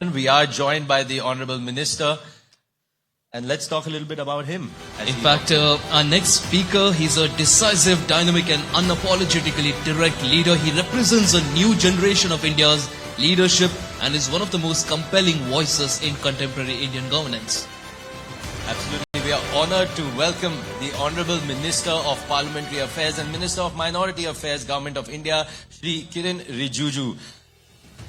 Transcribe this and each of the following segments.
We are joined by the Honorable Minister, and let's talk a little bit about him. In fact, our next speaker, he's a decisive, dynamic and unapologetically direct leader. He represents a new generation of India's leadership and is one of the most compelling voices in contemporary Indian governance. Absolutely. We are honored to welcome the Honorable Minister of Parliamentary Affairs and Minister of Minority Affairs, Government of India, Shri Kiren Rijiju.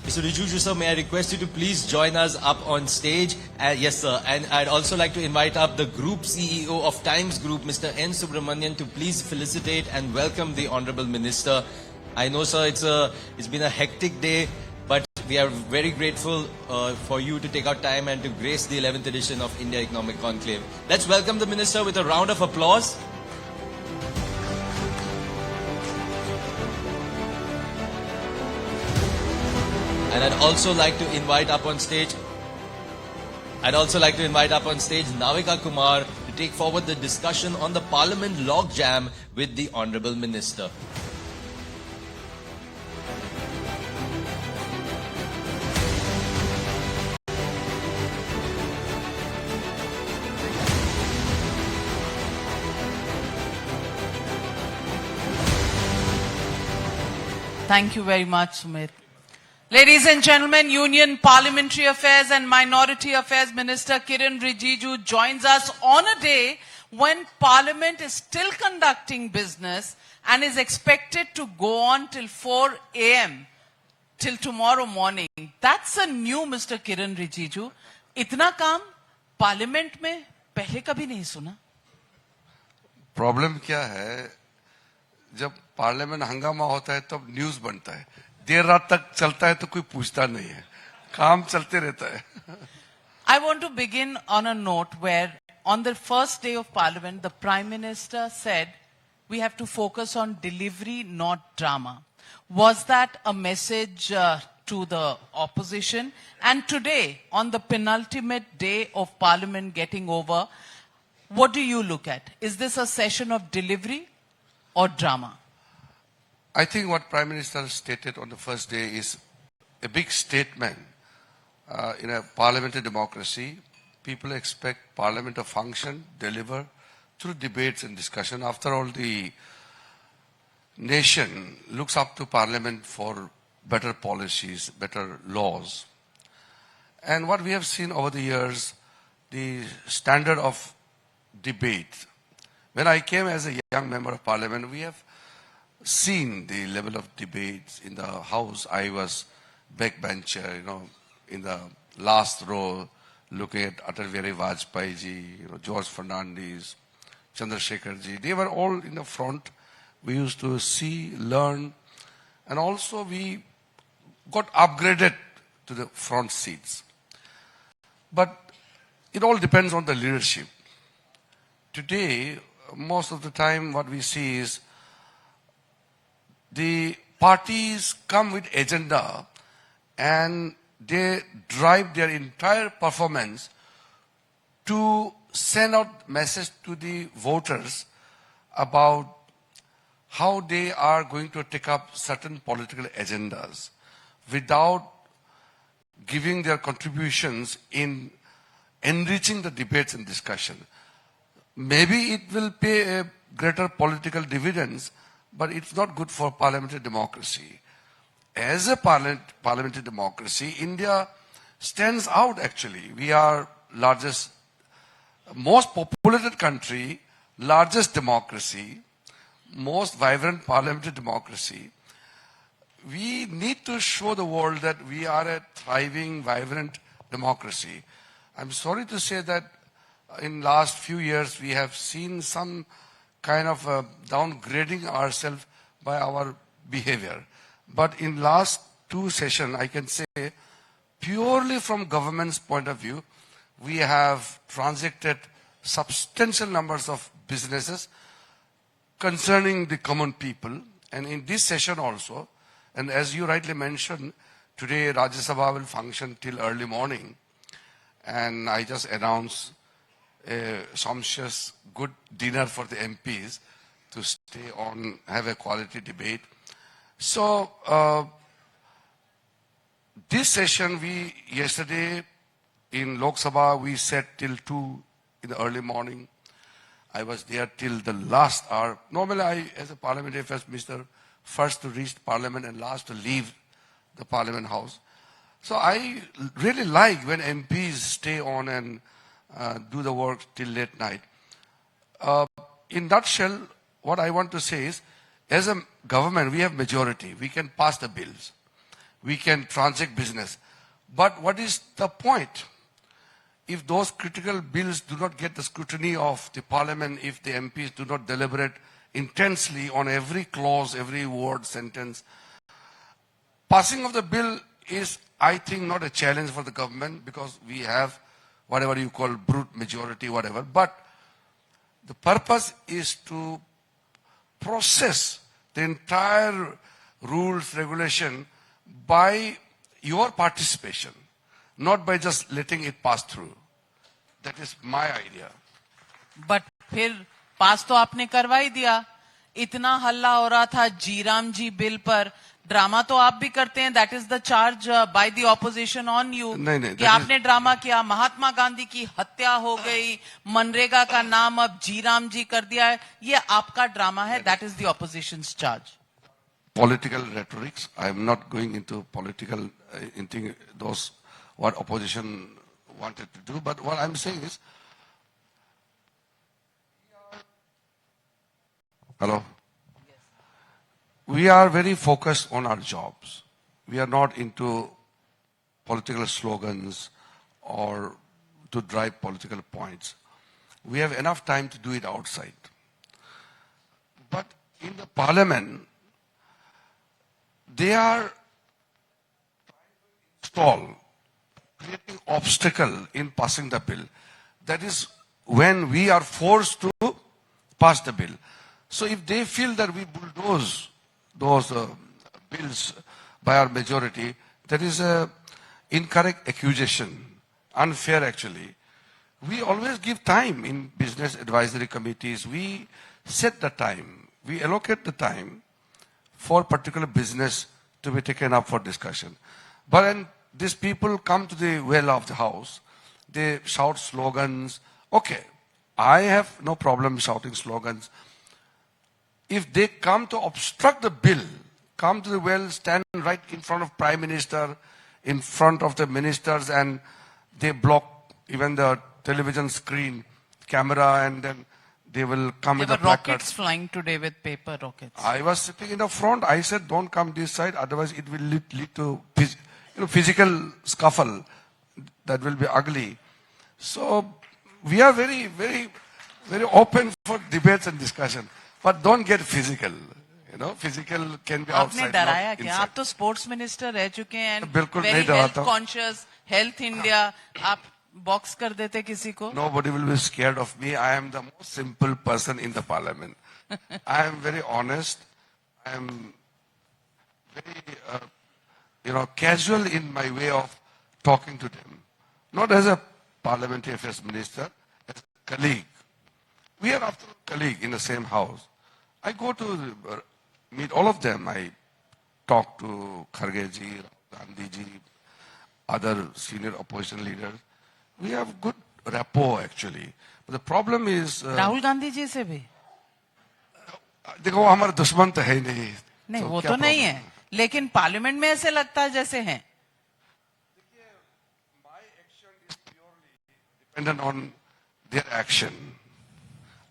Mr. Rijiju, sir, may I request you to please join us up on stage? Yes, sir. And I'd also like to invite up the Group CEO of Times Group, Mr. N. Subramanian, to please felicitate and welcome the Honorable Minister. I know, sir, it's been a hectic day, but we are very grateful for you to take out time and to grace the 11th edition of India Economic Conclave. Let's welcome the Minister with a round of applause. And I'd also like to invite up on stage Navika Kumar to take forward the discussion on the Parliament logjam with the Honorable Minister. Thank you very much, Sumit. Ladies and gentlemen, Union Parliamentary Affairs and Minority Affairs Minister Kiren Rijiju joins us on a day when Parliament is still conducting business and is expected to go on till 4 a.m. till tomorrow morning. That's a new Mr. Kiren Rijiju. इतना काम Parliament में पहले कभी नहीं सुना. Problem क्या है, जब पार्लियामेंट हंगामा होता है तब न्यूज बनता है, देर रात तक चलता है तो कोई पूछता नहीं है, काम चलते रहता है. I want to begin on a note where on the first day of Parliament, the Prime Minister said we have to focus on delivery, not drama. Was that a message to the opposition? And today, on the penultimate day of Parliament getting over, what do you look at? Is this a session of delivery or drama? I think what Prime Minister stated on the first day is a big statement. In a parliamentary democracy, people expect Parliament to function, deliver through debates and discussion. After all, the nation looks up to Parliament for better policies, better laws. And what we have seen over the years, the standard of debate. When I came as a young member of Parliament, we have seen the level of debates in the House. I was backbencher, in the last row, looking at Atal Bihari Vajpayee ji, George Fernandes, Chandrasekhar ji. They were all in the front. We used to see, learn, and also we got upgraded to the front seats. But it all depends on the leadership. Today, most of the time what we see is the parties come with agenda and they drive their entire performance to send out message to the voters about how they are going to take up certain political agendas without giving their contributions in enriching the debates and discussion. Maybe it will pay a greater political dividends, but it's not good for parliamentary democracy. As a parliamentary democracy, India stands out actually. We are largest, most populated country, largest democracy, most vibrant parliamentary democracy. We need to show the world that we are a thriving, vibrant democracy. I'm sorry to say that in last few years we have seen some kind of downgrading ourselves by our behavior. But in last two sessions, I can say, purely from government's point of view, we have transacted substantial numbers of businesses concerning the common people. And in this session also, and as you rightly mentioned, today Rajya Sabha will function till early morning. And I just announced a sumptuous good dinner for the MPs to stay on, have a quality debate. So this session, yesterday in Lok Sabha, we sat till 2 in the early morning. I was there till the last hour. Normally, I, as a parliamentary affairs minister, first to reach parliament and last to leave the parliament house. So I really like when MPs stay on and do the work till late night. In nutshell, what I want to say is, as a government, we have majority. We can pass the bills. We can transact business. But what is the point? If those critical bills do not get the scrutiny of the parliament, if the MPs do not deliberate intensely on every clause, every word, sentence, passing of the bill is, I think, not a challenge for the government because we have whatever you call brute majority, whatever. But the purpose is to process the entire rules, regulation by your participation, not by just letting it pass through. That is my idea. But फिर पास तो आपने करवा ही दिया. इतना हल्ला हो रहा था जीराम जी बिल पर. ड्रामा तो आप भी करते हैं. That is the charge by the opposition on you कि आपने ड्रामा किया. महात्मा गांधी की हत्या हो गई. मनरेगा का नाम अब जीराम जी कर दिया है. ये आपका ड्रामा है. That is the opposition's charge. Political rhetorics. I am not going into political, into those what opposition wanted to do. But what I'm saying is, hello? Yes. We are very focused on our jobs. We are not into political slogans or to drive political points. We have enough time to do it outside. But in the parliament, they are creating obstacle in passing the bill. That is when we are forced to pass the bill. So if they feel that we bulldoze those bills by our majority, that is a incorrect accusation, unfair actually. We always give time in business advisory committees. We set the time. We allocate the time for particular business to be taken up for discussion. But when these people come to the well of the house, they shout slogans. Okay, I have no problem shouting slogans. If they come to obstruct the bill, come to the well, stand right in front of Prime Minister, in front of the ministers, and they block even the television screen, camera, and then they will come with There the were rockets placards. flying today with paper rockets. I was sitting in the front. I said, don't come this side, otherwise it will lead to physical scuffle that will be ugly. So we are very, very, very open for debates and discussion. But don't get physical. Physical can be आपने outside, डराया not क्या? inside. आप तो sports minister रह चुके हैं. बिल्कुल very नहीं हेल्थ डराता हूं. Conscious, health India. आप बॉक्स कर देते किसी को? Nobody will be scared of me. I am the most simple person in the parliament. I am very honest. I am very, casual in my way of talking to them. Not as a parliamentary affairs minister, as a colleague. We are after a colleague in the same house. I go to meet all of them. I talk to Kharge ji, Gandhi ji, other senior opposition leaders. We have good rapport actually. But the problem is... Rahul Gandhi ji से भी? देखो हमारा दुश्मन तो है ही नहीं. नहीं, So, वो क्या तो नहीं problem? है. लेकिन पार्लियामेंट में ऐसे लगता है जैसे हैं. My action is purely dependent on their action.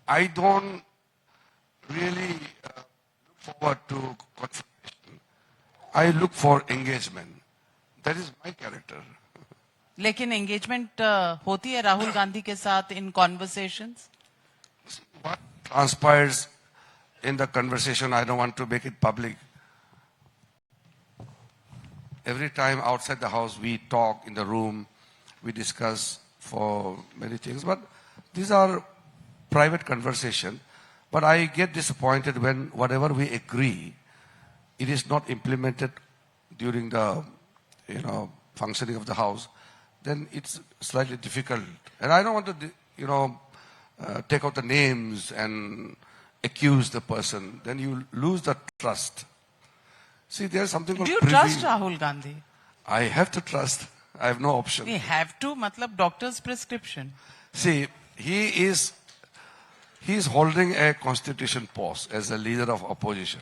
I don't really look forward to confrontation. I look for engagement. That is my character. लेकिन एंगेजमेंट होती है राहुल गांधी के साथ इन conversations? What transpires in the conversation, I don't want to make it public. Every time outside the house, we talk in the room, we discuss for many things. But these are private conversation. But I get disappointed when whatever we agree, it is not implemented during the, functioning of the house. Then it's slightly difficult. And I don't want to, take out the names and accuse the person. Then you lose the trust. See, there's something called Do you trust Rahul Gandhi? I have to trust. I have no option. We have to, matlab doctor's prescription. See, he is holding a constitution post as a leader of opposition.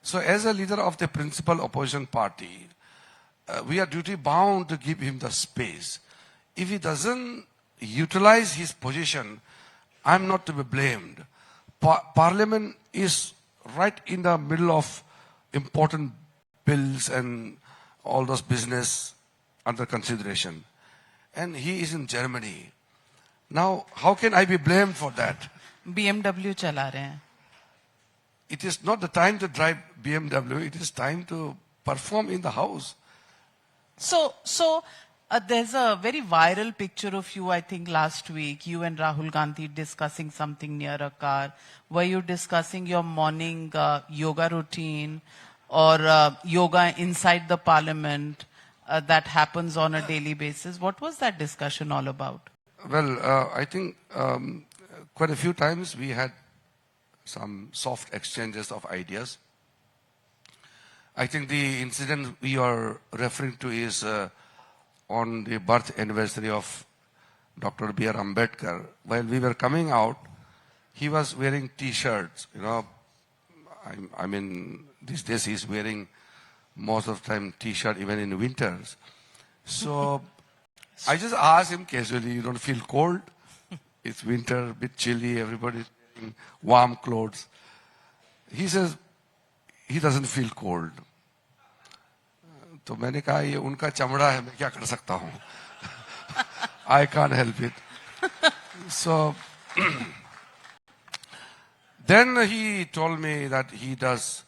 So as a leader of the principal opposition party, we are duty bound to give him the space. If he doesn't utilize his position, I'm not to be blamed. Parliament is right in the middle of important bills and all those business under consideration. And he is in Germany. Now, how can I be blamed for that? BMW चला रहे हैं. It is not the time to drive BMW. It is time to perform in the house. So there's a very viral picture of you, I think, last week. You and Rahul Gandhi discussing something near a car. Were you discussing your morning yoga routine or yoga inside the parliament that happens on a daily basis? What was that discussion all about? Well, I think quite a few times we had some soft exchanges of ideas. I think the incident we are referring to is on the birth anniversary of Dr. B.R. Ambedkar. While we were coming out, he was wearing T-shirts. You know, I mean, these days he's wearing most of the time T-shirt even in winters. So I just asked him casually, you don't feel cold? It's winter, a bit chilly, everybody's wearing warm clothes. He says, he doesn't feel cold. तो मैंने कहा ये उनका चमड़ा है मैं क्या कर सकता हूँ I can't help it. So then he told me that he does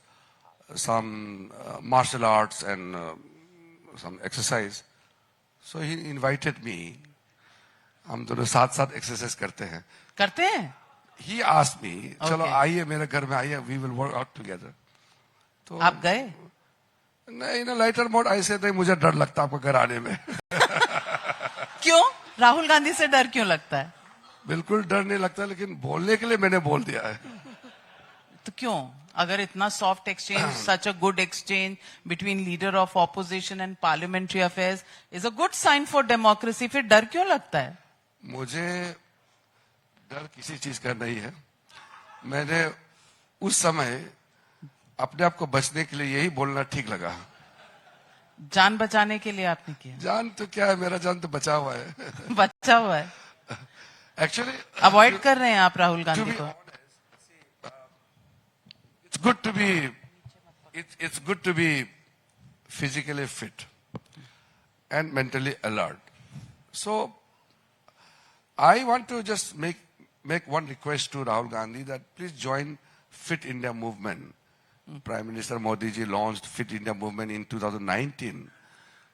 some martial arts and some exercise. So he invited me. हम दोनों साथ साथ एक्सरसाइज करते हैं. करते हैं? He asked me, चलो आइए मेरे घर में आइए, we will work out together. तो आप गए? नहीं, in a lighter mode, I said, नहीं मुझे डर लगता आपको घर आने में. क्यों? राहुल गांधी से डर क्यों लगता है? बिल्कुल डर नहीं लगता, लेकिन बोलने के लिए मैंने बोल दिया है. तो क्यों? अगर इतना soft exchange, such a good exchange between leader of opposition and parliamentary affairs is a good sign for democracy, फिर डर क्यों लगता है? मुझे डर किसी चीज का नहीं है. मैंने उस समय अपने आप को बचने के लिए यही बोलना ठीक लगा. जान बचाने के लिए आपने किया? जान तो क्या है, मेरा जान तो बचा हुआ है. बचा हुआ है. Actually, अवॉइड कर रहे हैं आप राहुल गांधी को? it's good to be physically fit and mentally alert. So I want to just make one request to Rahul Gandhi that please join Fit India movement. Prime Minister Modi ji launched Fit India movement in 2019.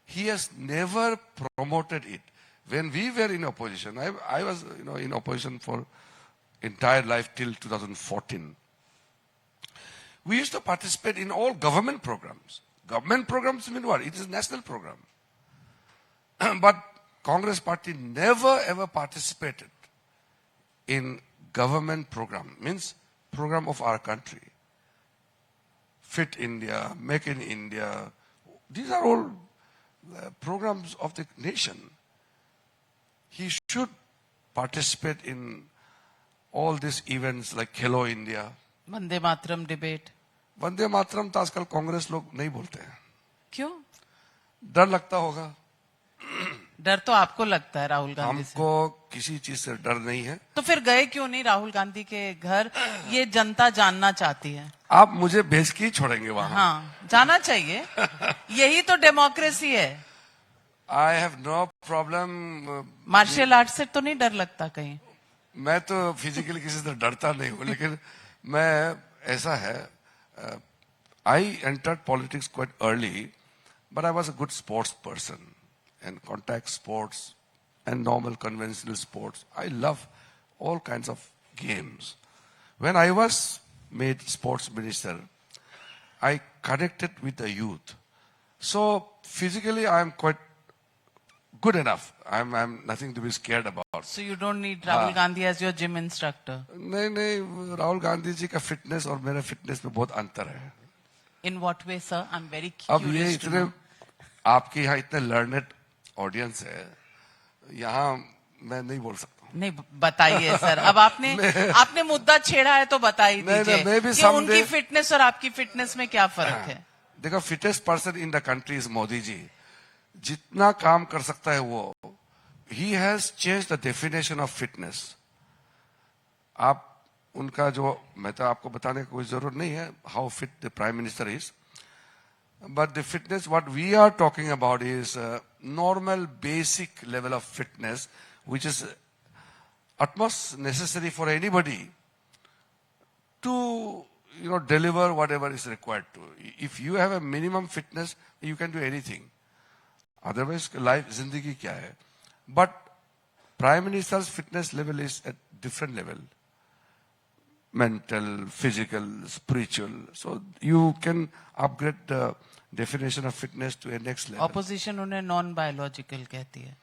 He has never promoted it. When we were in opposition, I was in opposition for entire life till 2014. We used to participate in all government programs. Government programs mean what? It is a national program. But Congress party never ever participated in government program, means program of our country. Fit India, Make in India, these are all programs of the nation. He should participate in all these events like Hello India. Vande Mataram debate. Vande Mataram तो आजकल कांग्रेस लोग नहीं बोलते हैं. क्यों? डर लगता होगा. डर तो आपको लगता है राहुल गांधी से. हमको किसी चीज से डर नहीं है. तो फिर गए क्यों नहीं राहुल गांधी के घर? ये जनता जानना चाहती है. आप मुझे भेज के ही छोड़ेंगे वहां. हाँ, जाना चाहिए. यही तो डेमोक्रेसी है. I have no problem. Martial art से तो नहीं डर लगता कहीं? मैं तो फिजिकली किसी से डरता नहीं हूँ, लेकिन मैं ऐसा है. I entered politics quite early, but I was a good sports person and contact sports and normal conventional sports. I love all kinds of games. When I was made sports minister, I connected with the youth. So physically, I am quite good enough. I'm nothing to be scared about. So you don't need Rahul Gandhi as your gym instructor? नहीं, राहुल गांधी जी का fitness और मेरा fitness में बहुत अंतर है. In what way, sir? I'm very अब ये curious to know. आपके यहाँ इतने लर्नेड ऑडियंस है, यहाँ मैं नहीं बोल सकता हूँ। नहीं बताइए सर, अब आपने मुद्दा छेड़ा है तो बता ही नहीं, दीजिए मैं भी कि someday- उनकी फिटनेस और आपकी फिटनेस में क्या फर्क है। देखो, fittest person in the country is Modi ji. जितना काम कर सकता है वो, he has change the definition of fitness. आप उनका जो, मैं तो आपको बताने की कोई जरूरत नहीं है how fit the prime minister is, but the fitness what we are talking about is normal basic level of fitness which is utmost necessary for anybody to deliver whatever is required to. If you have a minimum fitness, you can do anything. Otherwise, life zindagi kya hai? But Prime Minister's fitness level is at different level. Mental, physical, spiritual. So you can upgrade the definition of fitness to a next level. Opposition उन्हें non biological कहती है।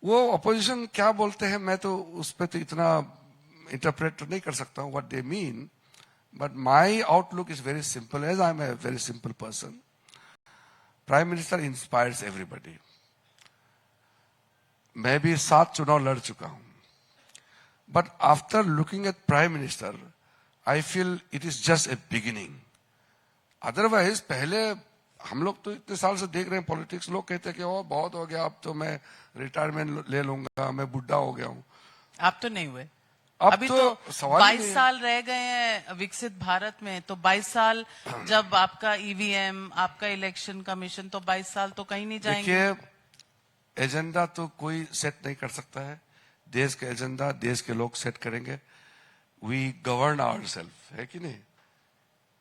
वो opposition क्या बोलते हैं, मैं तो उस पर तो इतना इंटरप्रेट नहीं कर सकता हूँ what they mean, but my outlook is very simple, as I am a very simple person. Prime minister inspires everybody. मैं भी 7 चुनाव लड़ चुका हूं, but after looking at prime minister I feel it is just a beginning. Otherwise पहले हम लोग तो इतने साल से देख रहे हैं पॉलिटिक्स, लोग कहते हैं कि ओ बहुत हो गया, अब तो मैं रिटायरमेंट ले लूंगा, मैं बुढ़ा हो गया हूं। आप तो नहीं हुए, अब अभी तो सवाल ही 22 नहीं है। साल रह गए हैं विकसित भारत में, तो 22 साल जब आपका ईवीएम, आपका इलेक्शन कमीशन, तो 22 साल तो कहीं नहीं जाएंगे। देखिए, एजेंडा तो कोई सेट नहीं कर सकता है। देश का एजेंडा देश के लोग सेट करेंगे। वी गवर्न आवरसेल्फ, है कि नहीं?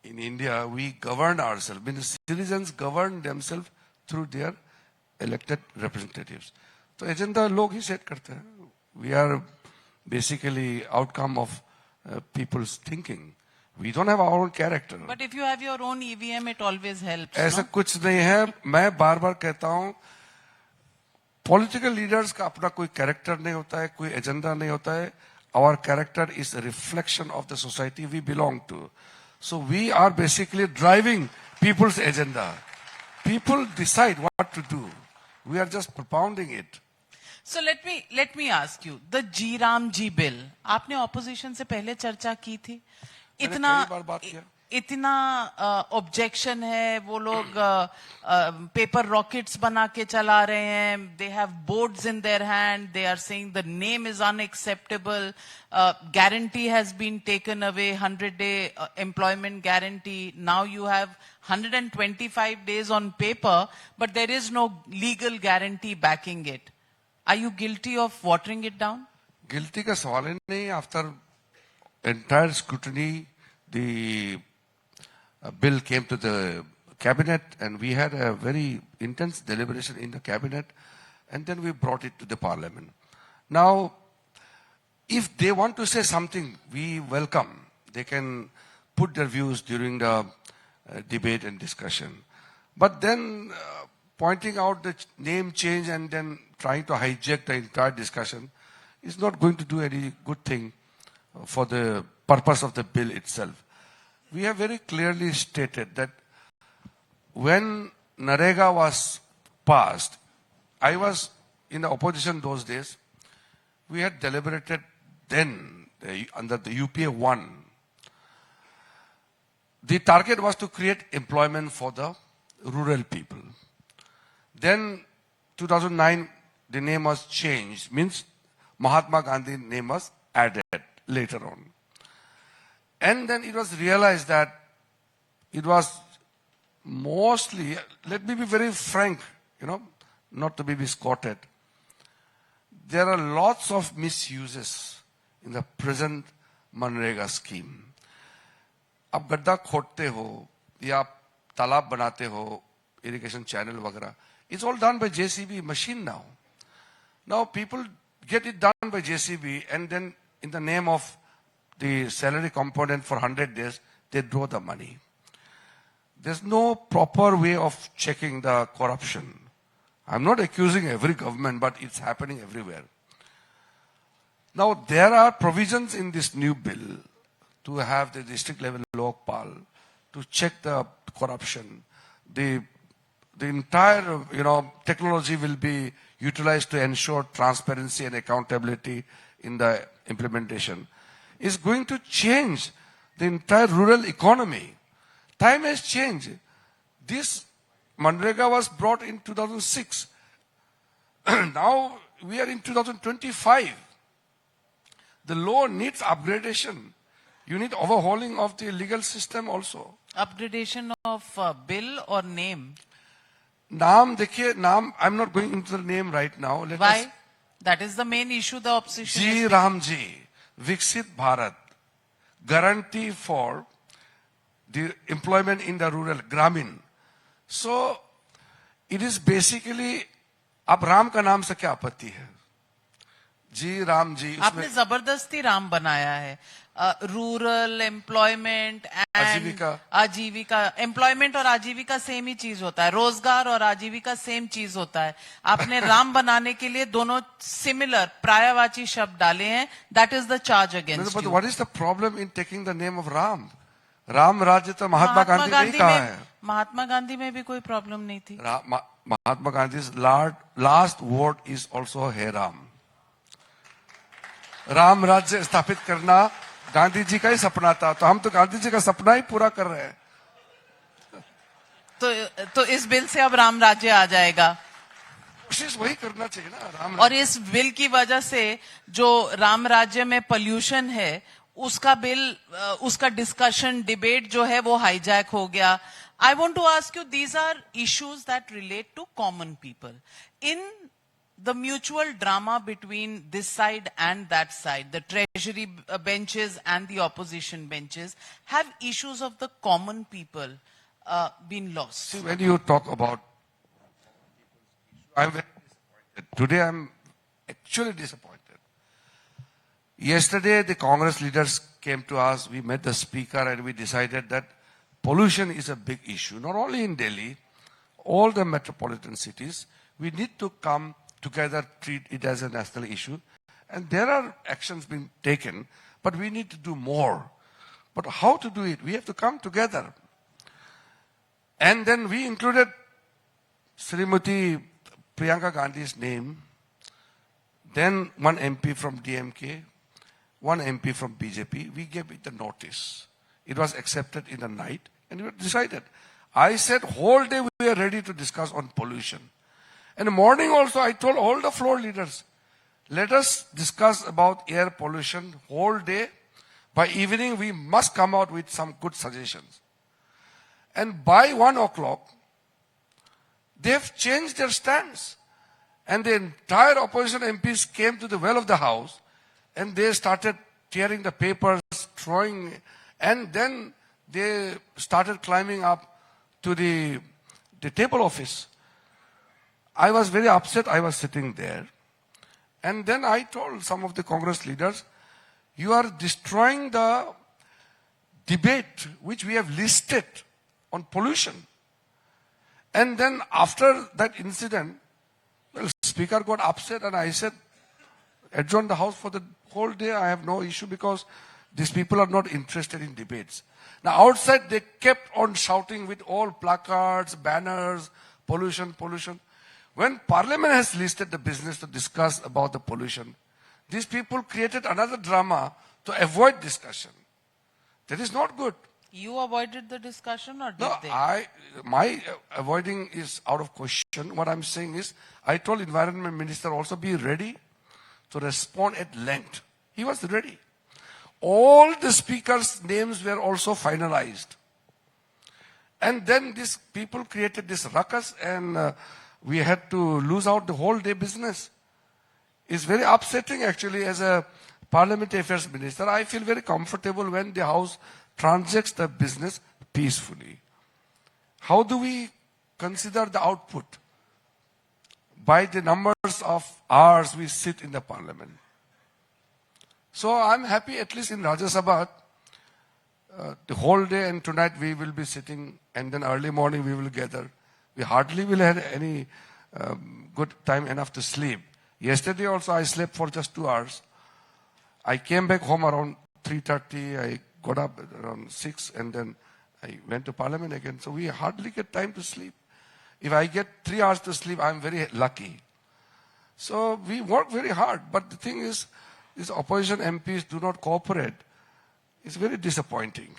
In India, we govern ourselves. I mean, the citizens govern themselves through their elected representatives. तो एजेंडा लोग ही सेट करते हैं। We are basically outcome of people's thinking. We don't have our own character. But if you have your own EVM, it always helps. ऐसा No? कुछ नहीं है। मैं बार बार कहता हूं, पॉलिटिकल लीडर्स का अपना कोई कैरेक्टर नहीं होता है, कोई एजेंडा नहीं होता है। Our character is a reflection of the society we belong to. So we are basically driving people's agenda. People decide what to do. We are just propounding it. So let me ask you, the G Ram Ji bill, आपने opposition से पहले चर्चा की थी? मैंने कई बार बात किया। इतना ऑब्जेक्शन है, वो लोग पेपर रॉकेट्स बना के चला रहे हैं, they have boards in their hand, they are saying the name is unacceptable, guarantee has been taken away, 100-day employment guarantee, now you have 125 days on paper, but there is no legal guarantee backing it. Are you guilty of watering it down? Guilty का सवाल ही नहीं। After entire scrutiny, the bill came to the cabinet and we had a very intense deliberation in the cabinet, and then we brought it to the parliament. Now, if they want to say something, we welcome. They can put their views during the debate and discussion. But then pointing out the name change and then trying to hijack the entire discussion is not going to do any good thing for the purpose of the bill itself. We have very clearly stated that when Narega was passed, I was in the opposition those days. We had deliberated then under the UPA 1. The target was to create employment for the rural people. Then 2009, the name was changed, means Mahatma Gandhi name was added later on. And then it was realized that it was mostly, let me be very frank, not to be misquoted. There are lots of misuses in the present MNREGA scheme. आप गड्ढा खोदते हो या आप तालाब बनाते हो, irrigation channel वगैरह, it's all done by JCB machine now. Now people get it done by JCB, and then in the name of the salary component for 100 days, they draw the money. There's no proper way of checking the corruption. I'm not accusing every government, but it's happening everywhere. Now, there are provisions in this new bill to have the district level Lokpal to check the corruption. The the entire, technology will be utilized to ensure transparency and accountability in the implementation, is going to change the entire rural economy. Time has changed. This Manrega was brought in 2006. Now we are in 2025. The law needs upgradation. You need overhauling of the legal system also. Upgradation of bill or name? Naam, I'm not going into the name right now. Why? That is the main issue the opposition Ji is. Ramji, Viksit Bharat, guarantee for the employment in the rural, Gramin. So, it is basically, अब राम का नाम से क्या आपत्ति है? जी राम जी आपने जबरदस्ती राम बनाया है. रूरल एम्प्लॉयमेंट एंड आजीविका. एम्प्लॉयमेंट और आजीविका सेम ही चीज होता है. रोजगार और आजीविका सेम चीज होता है. आपने राम बनाने के लिए दोनों सिमिलर पर्यायवाची शब्द डाले हैं. That is the charge against you. What is the problem in taking the name of Ram? Ram राज्य तो महात्मा गांधी ने कहा है. महात्मा गांधी में भी कोई प्रॉब्लम नहीं थी. Mahatma Gandhi last word is also हे राम. राम राज्य स्थापित करना गांधी जी का ही सपना था, तो हम तो गांधी जी का सपना ही पूरा कर रहे हैं. तो इस बिल से अब राम राज्य आ जाएगा. कोशिश वही करना चाहिए ना, राम. और इस बिल की वजह से जो राम राज्य में पोल्यूशन है उसका बिल, उसका डिस्कशन डिबेट जो है वो हाईजैक हो गया. I want to ask you, these are issues that relate to common people. In the mutual drama between this side and that side, the treasury benches and the opposition benches, have issues of the common people been lost? See, when you talk about, I'm very disappointed. Today I'm actually disappointed. Yesterday the Congress leaders came to us, we met the speaker and we decided that pollution is a big issue, not only in Delhi, all the metropolitan cities. We need to come together, treat it as a national issue. And there are actions being taken, but we need to do more. But how to do it? We have to come together. And then we included Srimati Priyanka Gandhi's name, then one MP from DMK, one MP from BJP. We gave it the notice. It was accepted in the night and we decided. I said whole day we are ready to discuss on pollution. In the morning also, I told all the floor leaders, let us discuss about air pollution whole day. By evening, we must come out with some good suggestions. And by 1 o'clock, they have changed their stance. And the entire opposition MPs came to the well of the house and they started tearing the papers, throwing, and then they started climbing up to the table office. I was very upset. I was sitting there. And then I told some of the Congress leaders, you are destroying the debate which we have listed on pollution. And then after that incident, well, Speaker got upset and I said, adjourn the House for the whole day. I have no issue because these people are not interested in debates. Now outside they kept on shouting with all placards, banners, pollution, pollution. When Parliament has listed the business to discuss about the pollution, these people created another drama to avoid discussion. That is not good. You avoided the discussion or did No, they? my avoiding is out of question. What I'm saying is, I told Environment Minister also be ready to respond at length. He was ready. All the speakers' names were also finalized. And then these people created this ruckus and we had to lose out the whole day business. It's very upsetting actually as a Parliamentary Affairs Minister. I feel very comfortable when the House transacts the business peacefully. How do we consider the output? By the numbers of hours we sit in the Parliament. So I'm happy at least in Rajya Sabha, the whole day and tonight we will be sitting and then early morning we will gather. We hardly will have any good time enough to sleep. Yesterday also I slept for just 2 hours. I came back home around 3:30. I got up around 6 and then I went to Parliament again. So we hardly get time to sleep. If I get 3 hours to sleep, I'm very lucky. So we work very hard. But the thing is, these opposition MPs do not cooperate. It's very disappointing.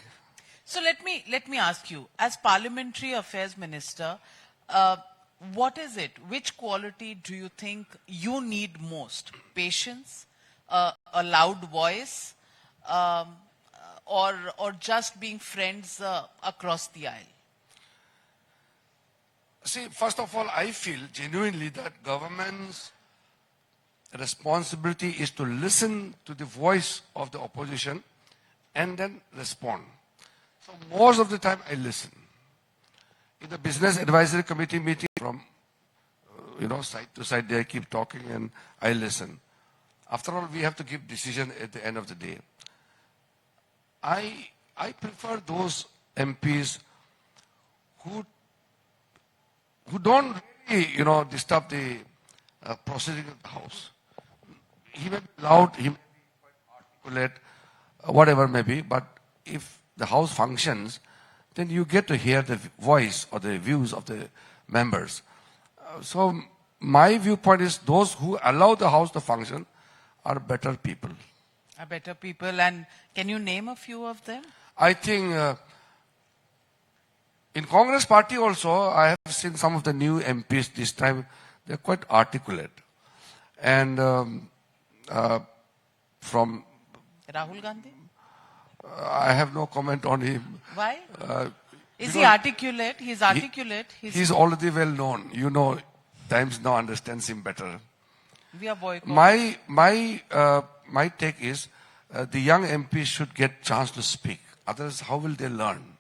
So let me ask you, as Parliamentary Affairs Minister, what is it? Which quality do you think you need most? Patience, a loud voice, or just being friends across the aisle? See, first of all, I feel genuinely that government's responsibility is to listen to the voice of the opposition and then respond. So most of the time I listen. In the Business Advisory Committee meeting, from side to side, they keep talking and I listen. After all, we have to give decision at the end of the day. I prefer those MPs who don't really, disturb the proceeding of the House. He may be loud, he may be quite articulate, whatever may be, but if the House functions, then you get to hear the voice or the views of the members. So my viewpoint is those who allow the House to function are better people. Are better people, and can you name a few of them? I think in Congress party also, I have seen some of the new MPs this time, they're quite articulate. And from... Rahul Gandhi? I have no comment on him. Why? Is he articulate? He's articulate. He's already well known. Times now understands him better. We are boycotting. My take is the young MPs should get chance to speak. Others, how will they learn?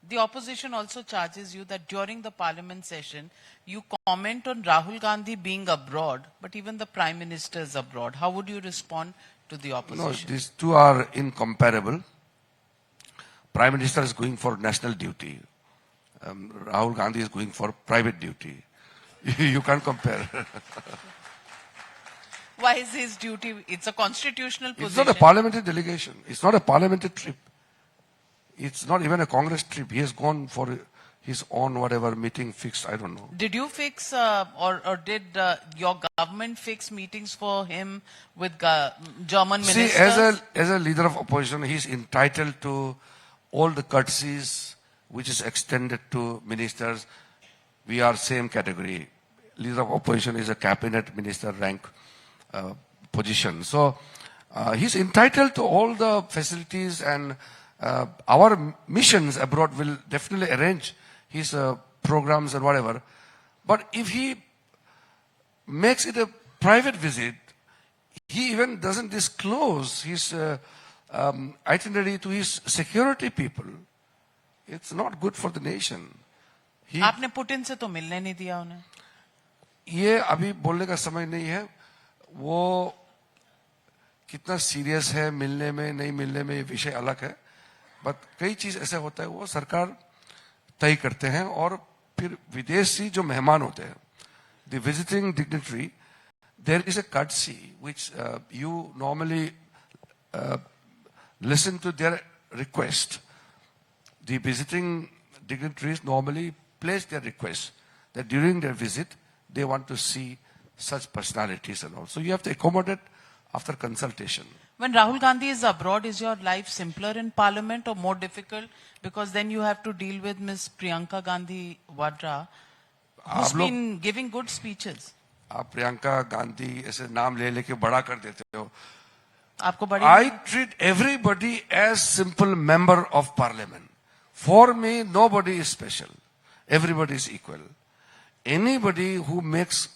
The opposition also charges you that during the parliament session, you comment on Rahul Gandhi being abroad, but even the Prime Minister is abroad. How would you respond to the opposition? No, these two are incomparable. Prime Minister is going for national duty. Rahul Gandhi is going for private duty. You can't compare. Why is his duty? It's a constitutional position. It's not a parliamentary delegation. It's not a parliamentary trip. It's not even a Congress trip. He has gone for his own whatever meeting fixed. I don't know. Did you fix or did your government fix meetings for him with German ministers? See, as a leader of opposition, he's entitled to all the courtesies which is extended to ministers. We are same category. Leader of opposition is a cabinet minister rank position. So he's entitled to all the facilities, and our missions abroad will definitely arrange his programs and whatever. But if he makes it a private visit, he even doesn't disclose his itinerary to his security people. It's not good for the nation. आपने Putin से तो मिलने नहीं दिया उन्हें. ये अभी बोलने का समय नहीं है. वो कितना सीरियस है मिलने में नहीं मिलने में, ये विषय अलग है. बट कई चीज ऐसे होता है वो सरकार तय करते हैं, और फिर विदेशी जो मेहमान होते हैं, the visiting dignitary, there is a courtesy which you normally listen to their request. The visiting dignitaries normally place their request that during their visit they want to see such personalities and all. So you have to accommodate after consultation. When Rahul Gandhi is abroad, is your life simpler in parliament or more difficult? Because then you have to deal with Ms. Priyanka Gandhi Vadra, who's been giving good speeches. आप प्रियंका गांधी ऐसे नाम ले लेके बड़ा कर देते हो. आपको बड़ी I treat everybody as simple member of parliament. For me, nobody is special. Everybody is equal. Anybody who makes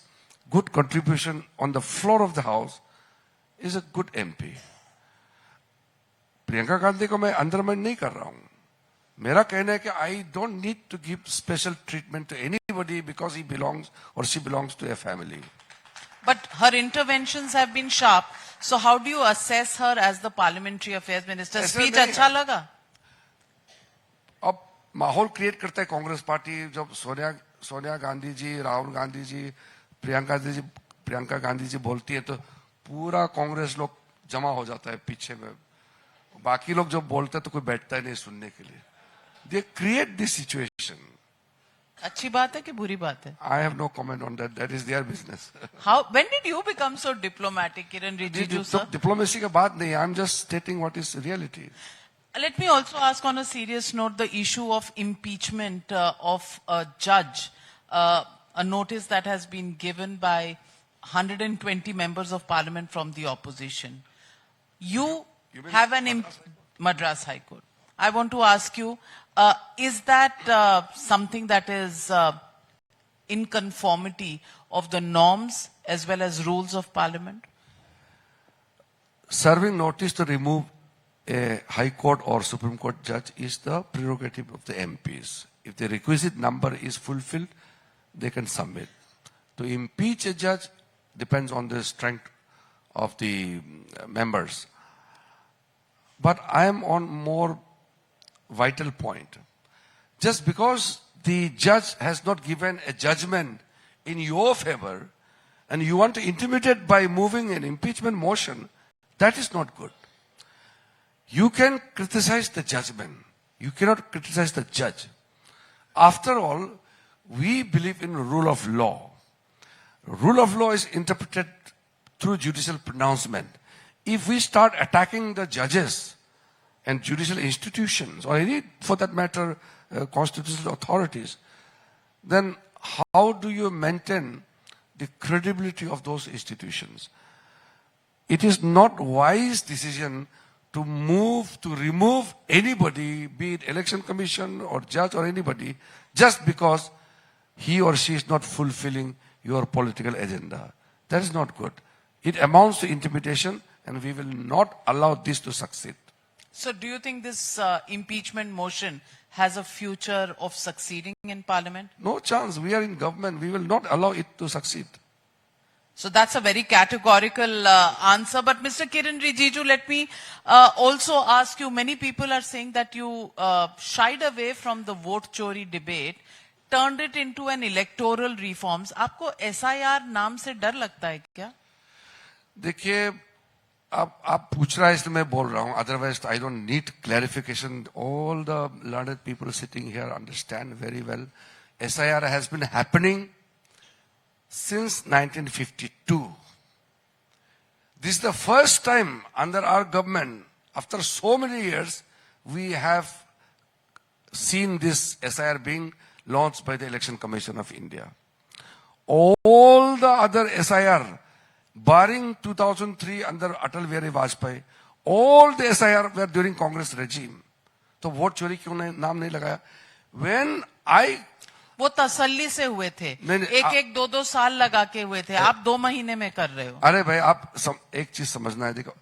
good contribution on the floor of the house is a good MP. Priyanka Gandhi को मैं undermine नहीं कर रहा हूं. मेरा कहना है कि I don't need to give special treatment to anybody because he belongs or she belongs to a family. But her interventions have been sharp. So how do you assess her as the Parliamentary Affairs Minister? ऐसा Speech नहीं अच्छा है. लगा? अब माहौल create करता है Congress party. जब सोनिया गांधी जी, राहुल गांधी जी, प्रियंका गांधी जी बोलती है तो पूरा कांग्रेस लोग जमा हो जाता है पीछे में. बाकी लोग जब बोलते हैं तो कोई बैठता ही नहीं सुनने के लिए. They create this situation. अच्छी बात है कि बुरी बात है? I have no comment on that. That is their business. When did you become so diplomatic, Kiran Rijiju, sir? Diplomacy का बात नहीं. I'm just stating what is reality. Let me also ask on a serious note the issue of impeachment of a judge, a notice that has been given by 120 members of parliament from the opposition. You have Madras High Court. I want to ask you, is that something that is in conformity of the norms as well as rules of parliament? Serving notice to remove a High Court or Supreme Court judge is the prerogative of the MPs. If the requisite number is fulfilled, they can submit. To impeach a judge depends on the strength of the members. But I am on more vital point. Just because the judge has not given a judgment in your favor and you want to intimidate by moving an impeachment motion, that is not good. You can criticize the judgment. You cannot criticize the judge. After all, we believe in rule of law. Rule of law is interpreted through judicial pronouncement. If we start attacking the judges and judicial institutions, or any, for that matter, constitutional authorities, then how do you maintain the credibility of those institutions? It is not wise decision to remove anybody, be it election commission or judge or anybody, just because he or she is not fulfilling your political agenda. That is not good. It amounts to intimidation, and we will not allow this to succeed. So do you think this impeachment motion has a future of succeeding in parliament? No chance. We are in government. We will not allow it to succeed. So that's a very categorical answer. But Mr. Kiran Rijiju, let me also ask you, many people are saying that you shied away from the vote chori debate, turned it into an electoral reforms. आपको SIR नाम से डर लगता है क्या? देखिए, आप पूछ रहा है इसलिए मैं बोल रहा हूँ. Otherwise, I don't need clarification. All the learned people sitting here understand very well. SIR has been happening since 1952. This is the first time under our government, after so many years, we have seen this SIR being launched by the Election Commission of India. All the other SIR, barring 2003 under Atal Bihari Vajpayee, all the SIR were during Congress regime. तो vote चोरी क्यों नाम नहीं लगाया? When वो तसल्ली से हुए थे, एक 2 साल लगा के हुए थे, आप 2 महीने में कर रहे हो. अरे भाई, आप एक चीज समझना है. देखो,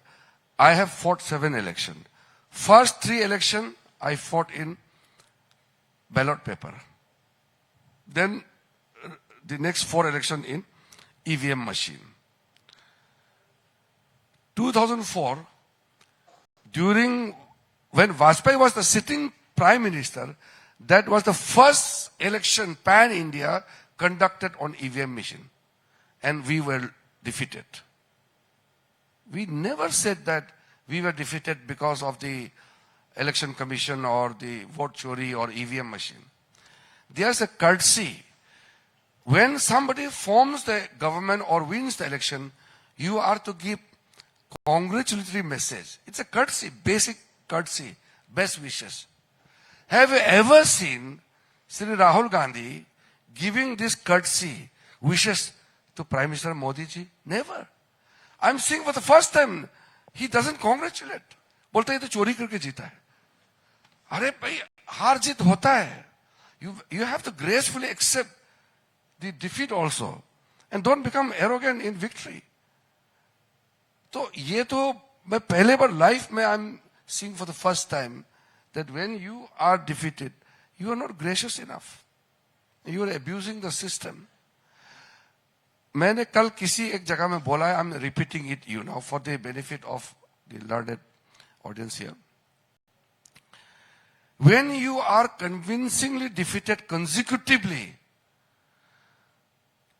I have fought 7 elections. First 3 elections I fought in ballot paper. Then the next 4 elections in EVM machine. 2004, when Vajpayee was the sitting prime minister, that was the first election pan-India conducted on EVM machine. And we were defeated. We never said that we were defeated because of the election commission or the vote chori or EVM machine. There's a courtesy. When somebody forms the government or wins the election, you are to give congratulatory message. It's a courtesy, basic courtesy, best wishes. Have you ever seen Sri Rahul Gandhi giving this courtesy wishes to Prime Minister Modi ji? Never. I'm seeing for the first time, he doesn't congratulate. बोलता है तो चोरी करके जीता है. अरे भाई, हार जीत होता है. You have to gracefully accept the defeat also, and don't become arrogant in victory. तो ये तो मैं पहले बार लाइफ में I'm seeing for the first time that when you are defeated, you are not gracious enough. You are abusing the system. मैंने कल किसी एक जगह में बोला है, I'm repeating it for the benefit of the learned audience here. When you are convincingly defeated consecutively,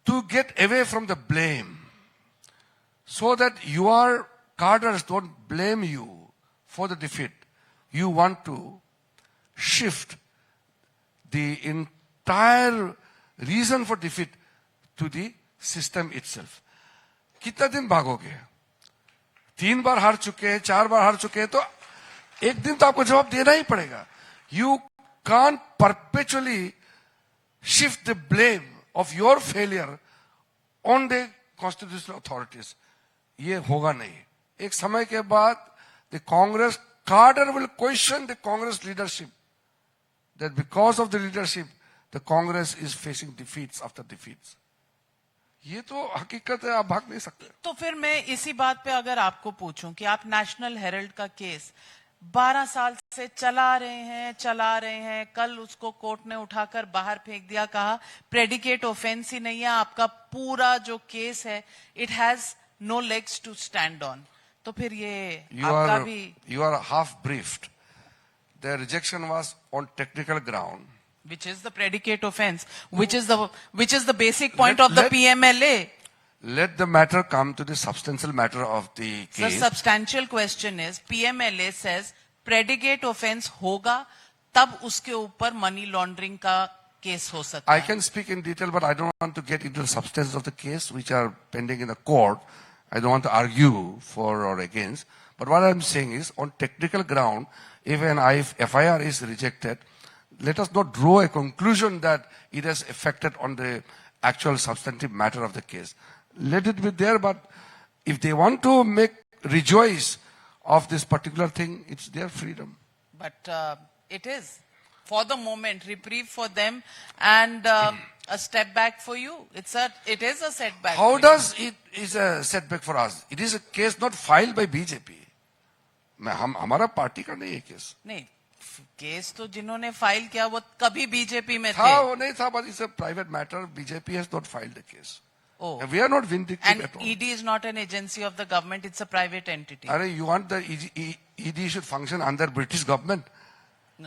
to get away from the blame, so that your cadres don't blame you for the defeat, you want to shift the entire reason for defeat to the system itself. कितना दिन भागोगे? 3 बार हार चुके हैं, 4 बार हार चुके हैं, तो एक दिन तो आपको जवाब देना ही पड़ेगा. You can't perpetually shift the blame of your failure on the constitutional authorities. ये होगा नहीं. एक समय के बाद the Congress cadre will question the Congress leadership, that because of the leadership the Congress is facing defeats after defeats. ये तो हकीकत है, आप भाग नहीं सकते. तो फिर मैं इसी बात पे अगर आपको पूछूं कि आप नेशनल हेरल्ड का केस 12 साल से चला रहे हैं, कल उसको कोर्ट ने उठाकर बाहर फेंक दिया, कहा प्रेडिकेट ऑफेंस ही नहीं है, आपका पूरा जो केस है it has no legs to stand on. तो फिर ये आपका भी You are half briefed. The rejection was on technical ground. which is the predicate offense, which is the basic point of the PMLA. Let the matter come to the substantial matter of the The case. substantial question is PMLA says predicate offense होगा तब उसके ऊपर money laundering का case हो सकता I है. can speak in detail, but I don't want to get into the substance of the case which are pending in the court. I don't want to argue for or against. But what I'm saying is, on technical ground, if an FIR is rejected, let us not draw a conclusion that it has affected on the actual substantive matter of the case. Let it be there, but if they want to rejoice of this particular thing, it's their freedom. But it is for the moment reprieve for them and a step back for you. It is a setback. How for you. does it is a setback for us? It is a case not filed by BJP. हमारा party का नहीं है case. नहीं, case तो जिन्होंने file किया वो कभी बीजेपी में था, थे. वो नहीं था, but it's a private matter. BJP has not filed a case. Oh. We are not vindictive And at all. ED is not an agency of the government, it's a private entity. You want the ED should function under British government?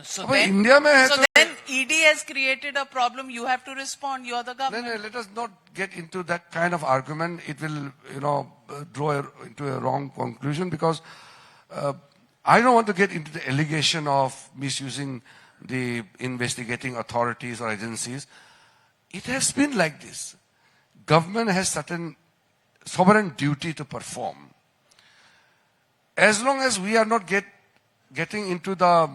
So अब then, India में है so तो then ED has created a problem, you have to respond, you are the government. No, let us not get into that kind of argument. It will, draw into a wrong conclusion, because I don't want to get into the allegation of misusing the investigating authorities or agencies. It has been like this. Government has certain sovereign duty to perform. As long as we are not getting into the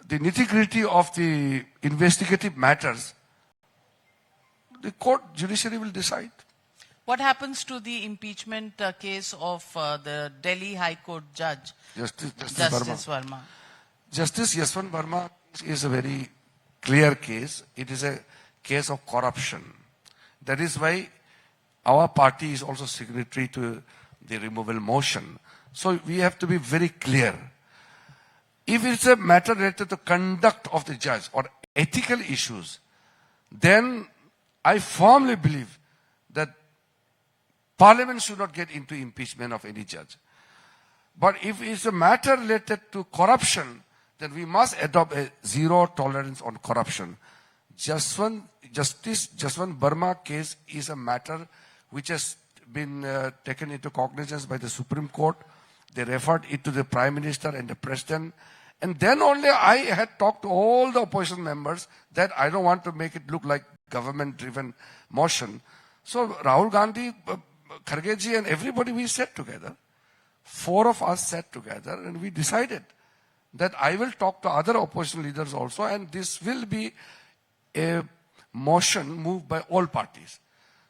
nitty-gritty of the investigative matters, the court judiciary will decide. What happens to the impeachment case of the Delhi High Court judge, Justice Verma? Justice Yashwant Verma is a very clear case. It is a case of corruption. That is why our party is also signatory to the removal motion. So we have to be very clear. If it's a matter related to conduct of the judge or ethical issues, then I firmly believe that Parliament should not get into impeachment of any judge. But if it's a matter related to corruption, then we must adopt a zero tolerance on corruption. Justice Yashwant Verma case is a matter which has been taken into cognizance by the Supreme Court. They referred it to the Prime Minister and the President. And then only I had talked to all the opposition members that I don't want to make it look like government-driven motion. So Rahul Gandhi, Kharge ji and everybody, we sat together. 4 of us sat together and we decided that I will talk to other opposition leaders also, and this will be a motion moved by all parties.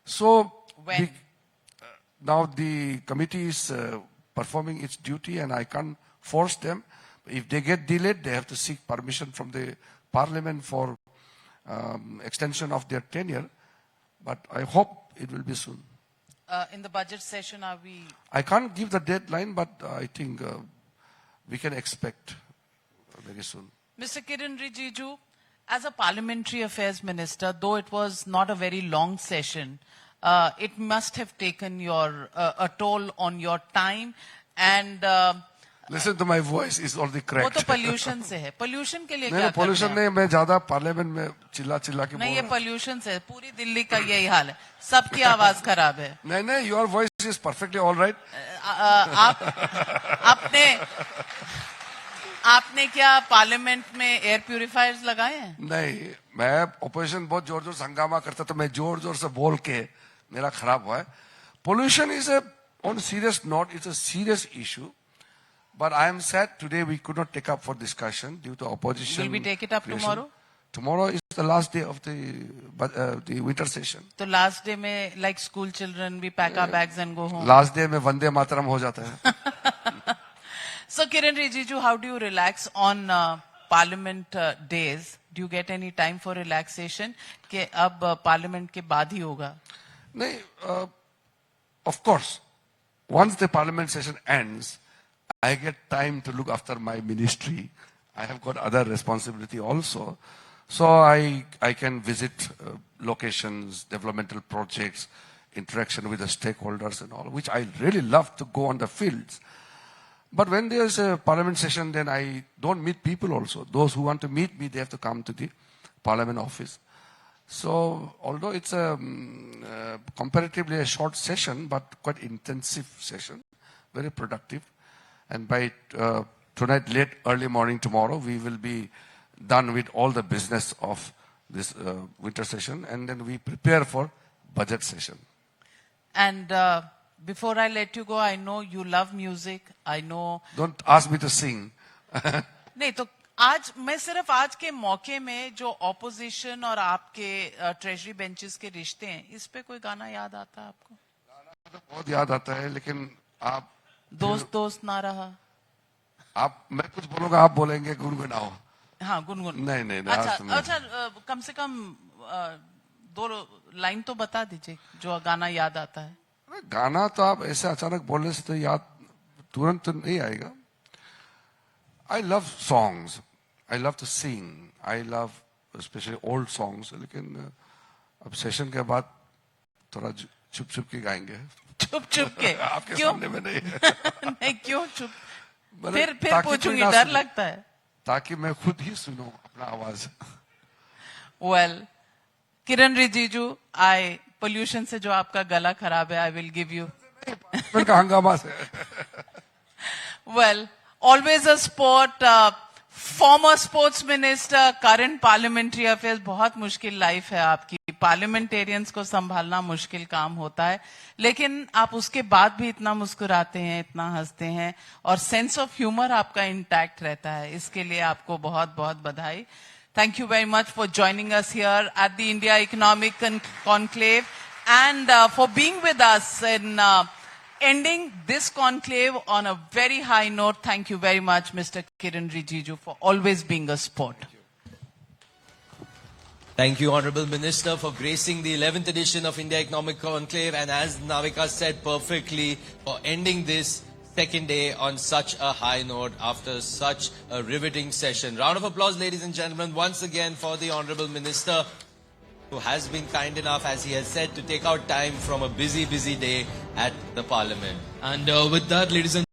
So When? now the committee is performing its duty and I can't force them. If they get delayed, they have to seek permission from the Parliament for extension of their tenure. But I hope it will be soon. In the budget session, are we? I can't give the deadline, but I think we can expect very soon. Mr. Kiren Rijiju, as a parliamentary affairs minister, though it was not a very long session, it must have taken a toll on your time and. Listen to my voice, it's already वो cracked. तो pollution से है. Pollution के लिए नहीं, क्या pollution करते हैं? नहीं, मैं ज्यादा पार्लियामेंट में चिल्ला के नहीं, बोल ये रहा हूँ. pollution से है. पूरी दिल्ली का यही हाल है. सबकी आवाज खराब है. नहीं, your voice is perfectly all right. आपने क्या पार्लियामेंट में एयर प्यूरिफायर्स लगाए हैं? नहीं, मैं ऑपोजिशन बहुत जोर जोर से हंगामा करता तो मैं जोर जोर से बोल के मेरा खराब हुआ है. Pollution is a on serious note. It's a serious issue. But I am sad today we could not take up for discussion due to opposition. Will we take it up creation. tomorrow? Tomorrow is the last day of the winter session. So last day में like school children we pack our bags and go home. Last day में वंदे मातरम हो जाता है. So Kiren Rijiju, how do you relax on Parliament days? Do you get any time for relaxation? कि अब Parliament के बाद ही होगा. नहीं, of course, once the Parliament session ends, I get time to look after my ministry. I have got other responsibility also. So I can visit locations, developmental projects, interaction with the stakeholders and all, which I really love to go on the fields. But when there's a parliament session, then I don't meet people also. Those who want to meet me, they have to come to the parliament office. So although it's a comparatively a short session, but quite intensive session, very productive. And by tonight, late, early morning tomorrow, we will be done with all the business of this winter session, and then we prepare for budget session. And before I let you go, I know you love music. I know. Don't ask me to sing. नहीं तो आज मैं सिर्फ आज के मौके में जो ऑपोजिशन और आपके ट्रेजरी बेंचेस के रिश्ते हैं, इस पे कोई गाना याद आता है आपको? गाना तो बहुत याद आता है, लेकिन आप दोस्त दोस्त ना रहा. आप मैं कुछ बोलूंगा, आप बोलेंगे गुनगुनाओ. हाँ गुनगुन. नहीं अच्छा कम से कम दो लाइन तो बता दीजिए जो गाना याद आता है. गाना तो आप ऐसे अचानक बोलने से तो याद तुरंत तो नहीं आएगा. I love songs. I love to sing. I love especially old songs. लेकिन अब सेशन के बाद थोड़ा चुप चुप के गाएंगे. चुप चुप के? आपके क्यों? सामने में नहीं. नहीं क्यों चुप? फिर पूछूंगी, डर लगता है. ताकि मैं खुद ही सुनूं अपना आवाज. Well, किरण रिजिजू, पोल्यूशन से जो आपका गला खराब है, I will give you. का हंगामा से. Well, always a sport, former sports minister, current parliamentary affairs, बहुत मुश्किल लाइफ है आपकी. पार्लियामेंटेरियंस को संभालना मुश्किल काम होता है, लेकिन आप उसके बाद भी इतना मुस्कुराते हैं, इतना हंसते हैं, और सेंस ऑफ ह्यूमर आपका इंटैक्ट रहता है. इसके लिए आपको बहुत बहुत बधाई. Thank you very much for joining us here at the India Economic Conclave and for being with us in ending this conclave on a very high note. Thank you very much, Mr. Kiren Rijiju, for always being a sport. Thank you, Honorable Minister, for gracing the 11th edition of India Economic Conclave, and as Navika said perfectly, for ending this second day on such a high note after such a riveting session. Round of applause, ladies and gentlemen, once again for the Honorable Minister, who has been kind enough, as he has said, to take out time from a busy day at the Parliament. And with that, ladies and